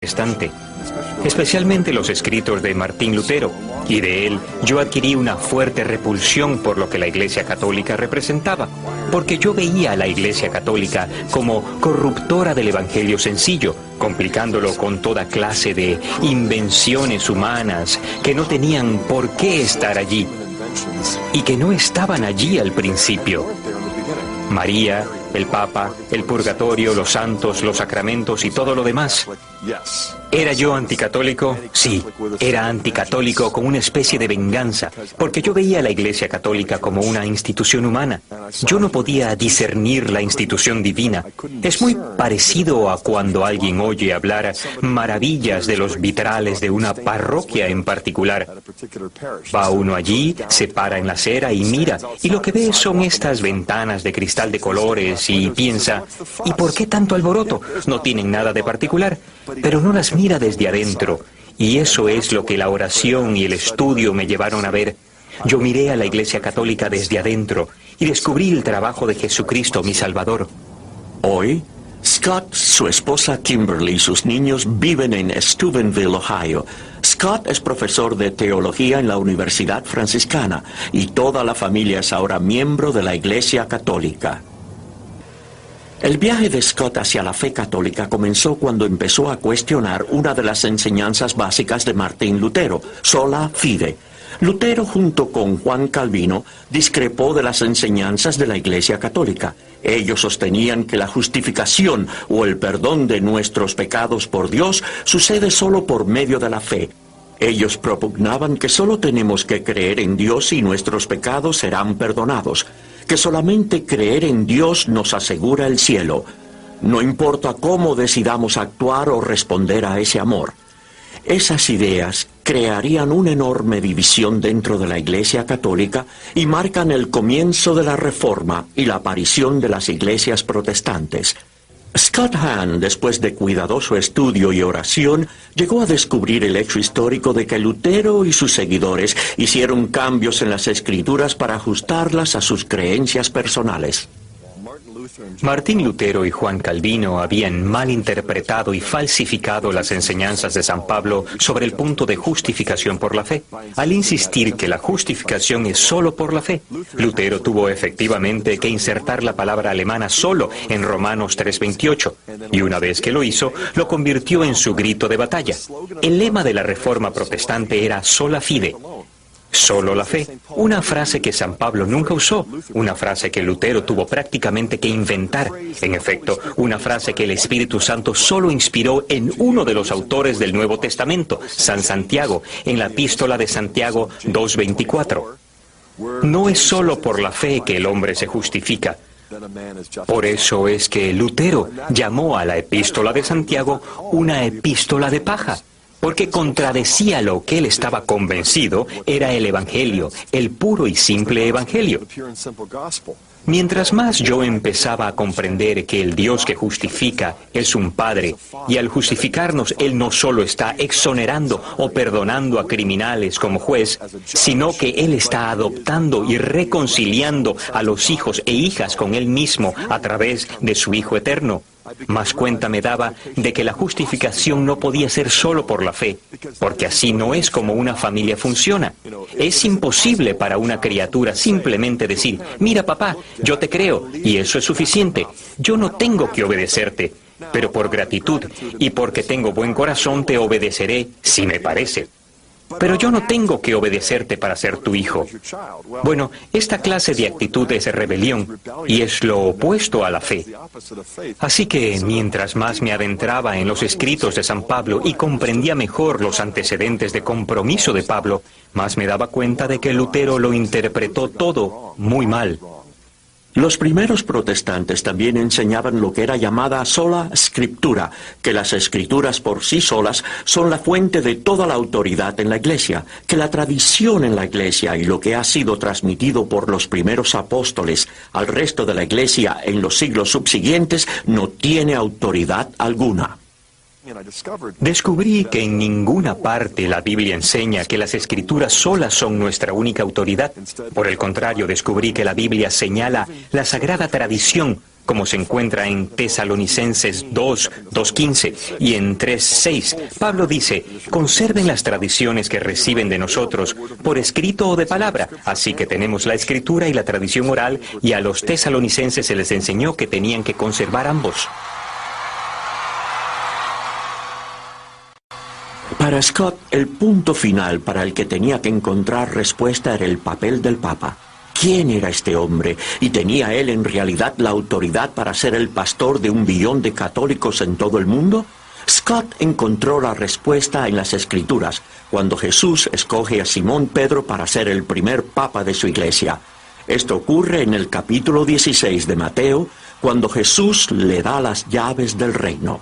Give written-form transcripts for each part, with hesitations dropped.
protestante, especialmente los escritos de Martín Lutero, y de él yo adquirí una fuerte repulsión por lo que la Iglesia Católica representaba, porque yo veía a la Iglesia Católica como corruptora del Evangelio sencillo, complicándolo con toda clase de invenciones humanas que no tenían por qué estar allí, y que no estaban allí al principio. María, el Papa, el purgatorio, los santos, los sacramentos y todo lo demás. ¿Era yo anticatólico? Sí, era anticatólico con una especie de venganza, porque yo veía a la Iglesia Católica como una institución humana. Yo no podía discernir la institución divina. Es muy parecido a cuando alguien oye hablar maravillas de los vitrales de una parroquia en particular. Va uno allí, se para en la acera y mira, y lo que ve son estas ventanas de cristal de colores y piensa, ¿y por qué tanto alboroto? No tienen nada de particular, pero no las mira desde adentro, y eso es lo que la oración y el estudio me llevaron a ver. Yo miré a la Iglesia Católica desde adentro y descubrí el trabajo de Jesucristo, mi Salvador. Hoy, Scott, su esposa Kimberly y sus niños viven en Steubenville, Ohio. Scott es profesor de teología en la Universidad Franciscana y toda la familia es ahora miembro de la Iglesia Católica. El viaje de Scott hacia la fe católica comenzó cuando empezó a cuestionar una de las enseñanzas básicas de Martín Lutero, sola fide. Lutero, junto con Juan Calvino, discrepó de las enseñanzas de la Iglesia Católica. Ellos sostenían que la justificación o el perdón de nuestros pecados por Dios sucede solo por medio de la fe. Ellos propugnaban que solo tenemos que creer en Dios y nuestros pecados serán perdonados, que solamente creer en Dios nos asegura el cielo. No importa cómo decidamos actuar o responder a ese amor. Esas ideas crearían una enorme división dentro de la Iglesia Católica y marcan el comienzo de la Reforma y la aparición de las iglesias protestantes. Scott Hahn, después de cuidadoso estudio y oración, llegó a descubrir el hecho histórico de que Lutero y sus seguidores hicieron cambios en las Escrituras para ajustarlas a sus creencias personales. Martín Lutero y Juan Calvino habían malinterpretado y falsificado las enseñanzas de San Pablo sobre el punto de justificación por la fe. Al insistir que la justificación es solo por la fe, Lutero tuvo efectivamente que insertar la palabra alemana solo en Romanos 3:28, y una vez que lo hizo, lo convirtió en su grito de batalla. El lema de la Reforma protestante era sola fide, solo la fe, una frase que San Pablo nunca usó, una frase que Lutero tuvo prácticamente que inventar. En efecto, una frase que el Espíritu Santo solo inspiró en uno de los autores del Nuevo Testamento, San Santiago, en la Epístola de Santiago 2:24. No es solo por la fe que el hombre se justifica. Por eso es que Lutero llamó a la Epístola de Santiago una epístola de paja, porque contradecía lo que él estaba convencido era el Evangelio, el puro y simple Evangelio. Mientras más yo empezaba a comprender que el Dios que justifica es un Padre, y al justificarnos Él no solo está exonerando o perdonando a criminales como juez, sino que Él está adoptando y reconciliando a los hijos e hijas con Él mismo a través de su Hijo eterno. Más cuenta me daba de que la justificación no podía ser solo por la fe, porque así no es como una familia funciona. Es imposible para una criatura simplemente decir, mira papá, yo te creo, y eso es suficiente. Yo no tengo que obedecerte, pero por gratitud y porque tengo buen corazón te obedeceré si me parece. Pero yo no tengo que obedecerte para ser tu hijo. Bueno, esta clase de actitud es rebelión y es lo opuesto a la fe. Así que mientras más me adentraba en los escritos de San Pablo y comprendía mejor los antecedentes de compromiso de Pablo, más me daba cuenta de que Lutero lo interpretó todo muy mal. Los primeros protestantes también enseñaban lo que era llamada sola scriptura, que las escrituras por sí solas son la fuente de toda la autoridad en la Iglesia, que la tradición en la Iglesia y lo que ha sido transmitido por los primeros apóstoles al resto de la Iglesia en los siglos subsiguientes no tiene autoridad alguna. Descubrí que en ninguna parte la Biblia enseña que las Escrituras solas son nuestra única autoridad. Por el contrario, descubrí que la Biblia señala la sagrada tradición como se encuentra en Tesalonicenses 2, 2:15 y en 3:6. Pablo dice: conserven las tradiciones que reciben de nosotros, por escrito o de palabra. Así que tenemos la escritura y la tradición oral, y a los tesalonicenses se les enseñó que tenían que conservar ambos. Para Scott, el punto final para el que tenía que encontrar respuesta era el papel del Papa. ¿Quién era este hombre? ¿Y tenía él en realidad la autoridad para ser el pastor de 1 billón de católicos en todo el mundo? Scott encontró la respuesta en las Escrituras, cuando Jesús escoge a Simón Pedro para ser el primer papa de su iglesia. Esto ocurre en el capítulo 16 de Mateo, cuando Jesús le da las llaves del reino.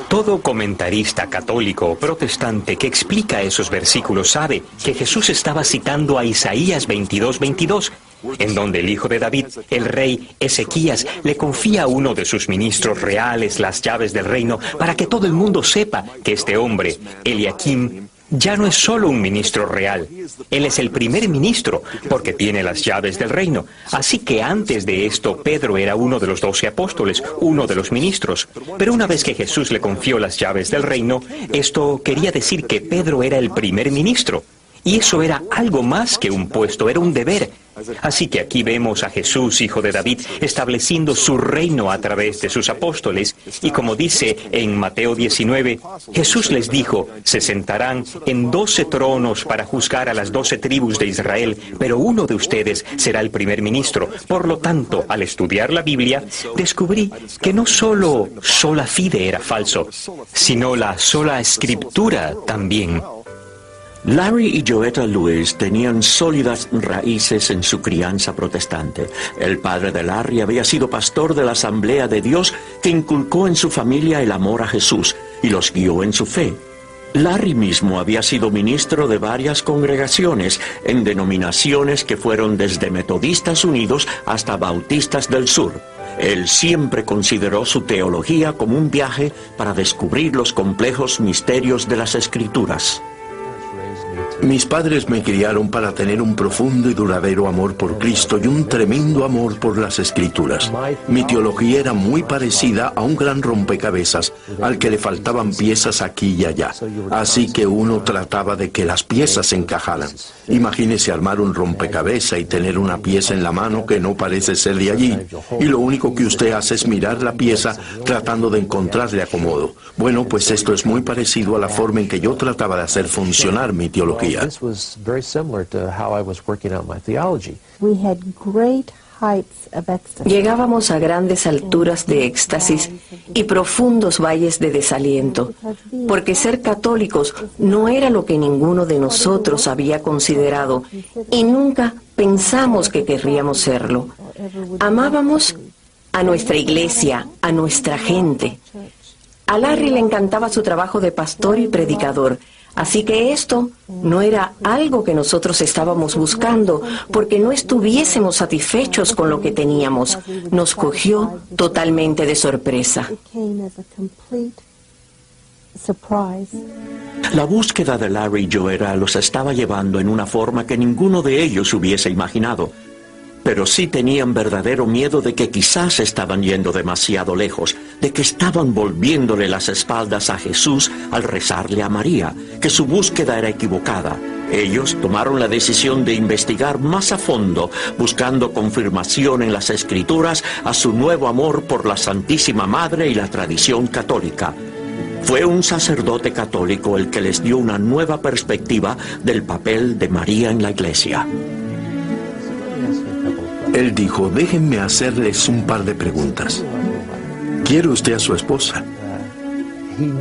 Todo comentarista católico o protestante que explica esos versículos sabe que Jesús estaba citando a Isaías 22:22, en donde el hijo de David, el rey Ezequías, le confía a uno de sus ministros reales las llaves del reino para que todo el mundo sepa que este hombre, Eliakim, ya no es solo un ministro real. Él es el primer ministro porque tiene las llaves del reino. Así que antes de esto, Pedro era uno de los 12 apóstoles, uno de los ministros. Pero una vez que Jesús le confió las llaves del reino, esto quería decir que Pedro era el primer ministro. Y eso era algo más que un puesto, era un deber. Así que aquí vemos a Jesús, hijo de David, estableciendo su reino a través de sus apóstoles. Y como dice en Mateo 19, Jesús les dijo: se sentarán en 12 tronos para juzgar a las 12 tribus de Israel, pero uno de ustedes será el primer ministro. Por lo tanto, al estudiar la Biblia, descubrí que no solo sola fide era falso, sino la sola escritura también. Larry y Joetta Lewis tenían sólidas raíces en su crianza protestante. El padre de Larry había sido pastor de la Asamblea de Dios, que inculcó en su familia el amor a Jesús y los guió en su fe. Larry mismo había sido ministro de varias congregaciones en denominaciones que fueron desde Metodistas Unidos hasta Bautistas del Sur. Él siempre consideró su teología como un viaje para descubrir los complejos misterios de las Escrituras. Mis padres me criaron para tener un profundo y duradero amor por Cristo y un tremendo amor por las Escrituras. Mi teología era muy parecida a un gran rompecabezas al que le faltaban piezas aquí y allá. Así que uno trataba de que las piezas encajaran. Imagínese armar un rompecabezas y tener una pieza en la mano que no parece ser de allí. Y lo único que usted hace es mirar la pieza tratando de encontrarle acomodo. Bueno, pues esto es muy parecido a la forma en que yo trataba de hacer funcionar mi teología. Llegábamos a grandes alturas de éxtasis y profundos valles de desaliento, porque ser católicos no era lo que ninguno de nosotros había considerado y nunca pensamos que querríamos serlo. Amábamos a nuestra iglesia, a nuestra gente. A Larry le encantaba su trabajo de pastor y predicador. Así que esto no era algo que nosotros estábamos buscando, porque no estuviésemos satisfechos con lo que teníamos. Nos cogió totalmente de sorpresa. La búsqueda de Larry y Joetta los estaba llevando en una forma que ninguno de ellos hubiese imaginado. Pero sí tenían verdadero miedo de que quizás estaban yendo demasiado lejos, de que estaban volviéndole las espaldas a Jesús al rezarle a María, que su búsqueda era equivocada. Ellos tomaron la decisión de investigar más a fondo, buscando confirmación en las Escrituras a su nuevo amor por la Santísima Madre y la tradición católica. Fue un sacerdote católico el que les dio una nueva perspectiva del papel de María en la Iglesia. Él dijo: déjenme hacerles un par de preguntas. ¿Quiere usted a su esposa?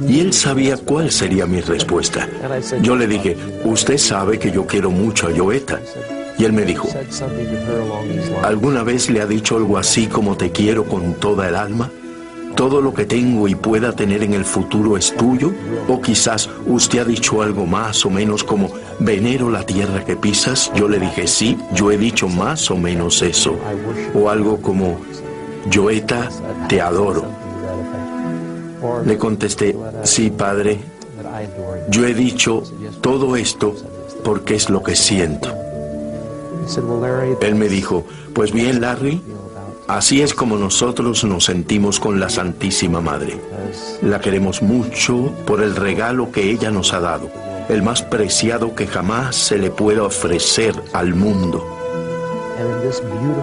Y él sabía cuál sería mi respuesta. Yo le dije: usted sabe que yo quiero mucho a Joetta. Y él me dijo: ¿alguna vez le ha dicho algo así como te quiero con toda el alma? ¿Todo lo que tengo y pueda tener en el futuro es tuyo? ¿O quizás usted ha dicho algo más o menos como venero la tierra que pisas? Yo le dije: sí, yo he dicho más o menos eso. O algo como Joetta, te adoro. Le contesté: sí, padre, yo he dicho todo esto porque es lo que siento. Él me dijo, pues bien, Larry, así es como nosotros nos sentimos con la Santísima Madre. La queremos mucho por el regalo que ella nos ha dado, el más preciado que jamás se le pueda ofrecer al mundo.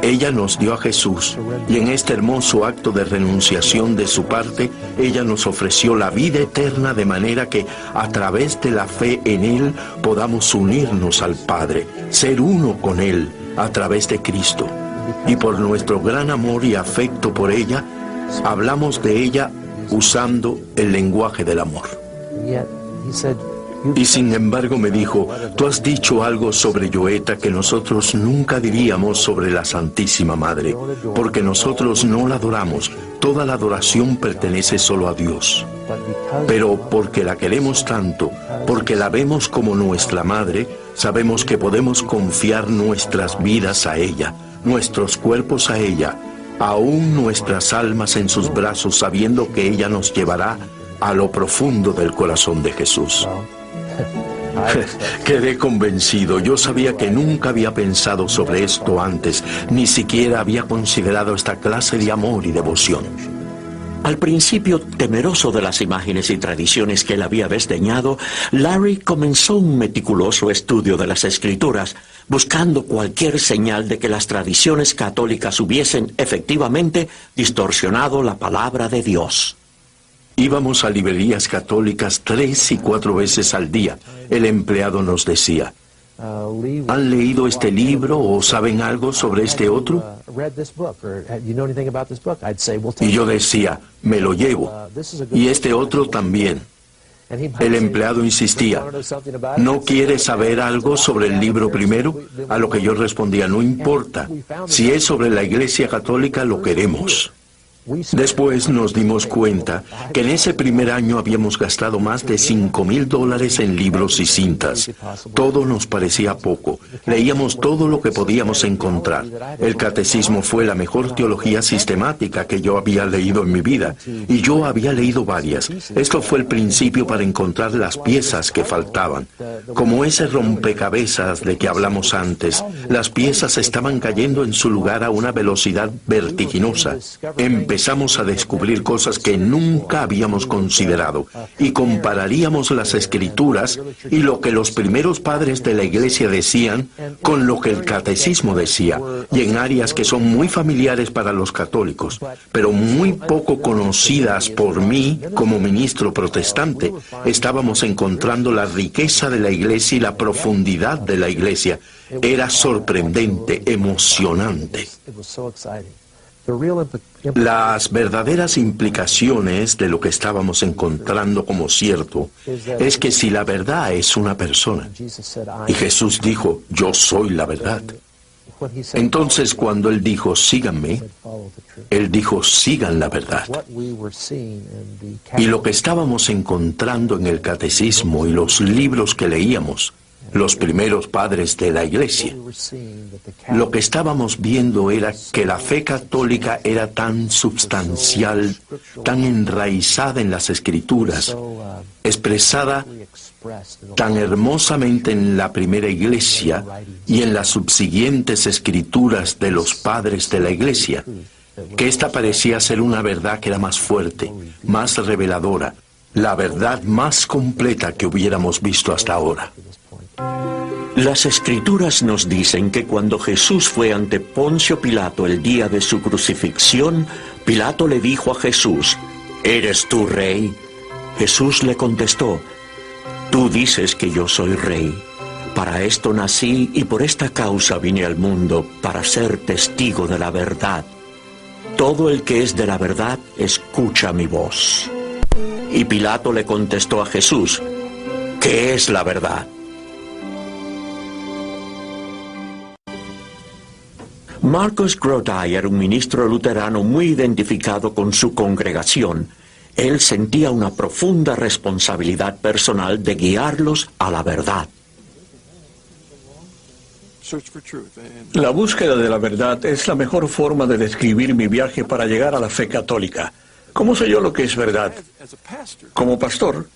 Ella nos dio a Jesús y en este hermoso acto de renunciación de su parte, ella nos ofreció la vida eterna de manera que a través de la fe en Él podamos unirnos al Padre, ser uno con Él a través de Cristo. Y por nuestro gran amor y afecto por ella, hablamos de ella usando el lenguaje del amor. Y sin embargo me dijo, tú has dicho algo sobre Joetta que nosotros nunca diríamos sobre la Santísima Madre, porque nosotros no la adoramos, toda la adoración pertenece solo a Dios. Pero porque la queremos tanto, porque la vemos como nuestra Madre, sabemos que podemos confiar nuestras vidas a ella, nuestros cuerpos a ella, aún nuestras almas en sus brazos, sabiendo que ella nos llevará a lo profundo del corazón de Jesús. Quedé convencido. Yo sabía que nunca había pensado sobre esto antes, ni siquiera había considerado esta clase de amor y devoción. Al principio, temeroso de las imágenes y tradiciones que él había desdeñado, Larry comenzó un meticuloso estudio de las Escrituras, buscando cualquier señal de que las tradiciones católicas hubiesen efectivamente distorsionado la palabra de Dios. Íbamos a librerías católicas 3 y 4 veces al día. El empleado nos decía, ¿han leído este libro o saben algo sobre este otro? Y yo decía, me lo llevo. Y este otro también. El empleado insistía, ¿no quiere saber algo sobre el libro primero? A lo que yo respondía, no importa. Si es sobre la Iglesia Católica, lo queremos. Después nos dimos cuenta que en ese primer año habíamos gastado más de $5,000 en libros y cintas. Todo nos parecía poco. Leíamos todo lo que podíamos encontrar. El catecismo fue la mejor teología sistemática que yo había leído en mi vida, y yo había leído varias. Esto fue el principio para encontrar las piezas que faltaban. Como ese rompecabezas de que hablamos antes, las piezas estaban cayendo en su lugar a una velocidad vertiginosa. Empezamos a descubrir cosas que nunca habíamos considerado y compararíamos las Escrituras y lo que los primeros padres de la Iglesia decían con lo que el catecismo decía, y en áreas que son muy familiares para los católicos, pero muy poco conocidas por mí como ministro protestante, estábamos encontrando la riqueza de la Iglesia y la profundidad de la Iglesia. Era sorprendente, emocionante. Las verdaderas implicaciones de lo que estábamos encontrando como cierto es que si la verdad es una persona, y Jesús dijo, yo soy la verdad, entonces cuando Él dijo, síganme, Él dijo, sigan la verdad. Y lo que estábamos encontrando en el catecismo y los libros que leíamos, los primeros padres de la Iglesia, lo que estábamos viendo era que la fe católica era tan substancial, tan enraizada en las Escrituras, expresada tan hermosamente en la primera Iglesia y en las subsiguientes Escrituras de los padres de la Iglesia, que esta parecía ser una verdad que era más fuerte, más reveladora, la verdad más completa que hubiéramos visto hasta ahora. Las Escrituras nos dicen que cuando Jesús fue ante Poncio Pilato el día de su crucifixión, Pilato le dijo a Jesús, ¿eres tú rey? Jesús le contestó, tú dices que yo soy rey. Para esto nací y por esta causa vine al mundo, para ser testigo de la verdad. Todo el que es de la verdad, escucha mi voz. Y Pilato le contestó a Jesús, ¿qué es la verdad? Marcus Grodi era un ministro luterano muy identificado con su congregación. Él sentía una profunda responsabilidad personal de guiarlos a la verdad. La búsqueda de la verdad es la mejor forma de describir mi viaje para llegar a la fe católica. ¿Cómo sé yo lo que es verdad? Como pastor,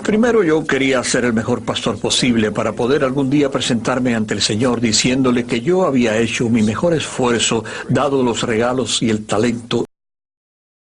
Primero yo quería ser el mejor pastor posible para poder algún día presentarme ante el Señor diciéndole que yo había hecho mi mejor esfuerzo, dado los regalos y el talento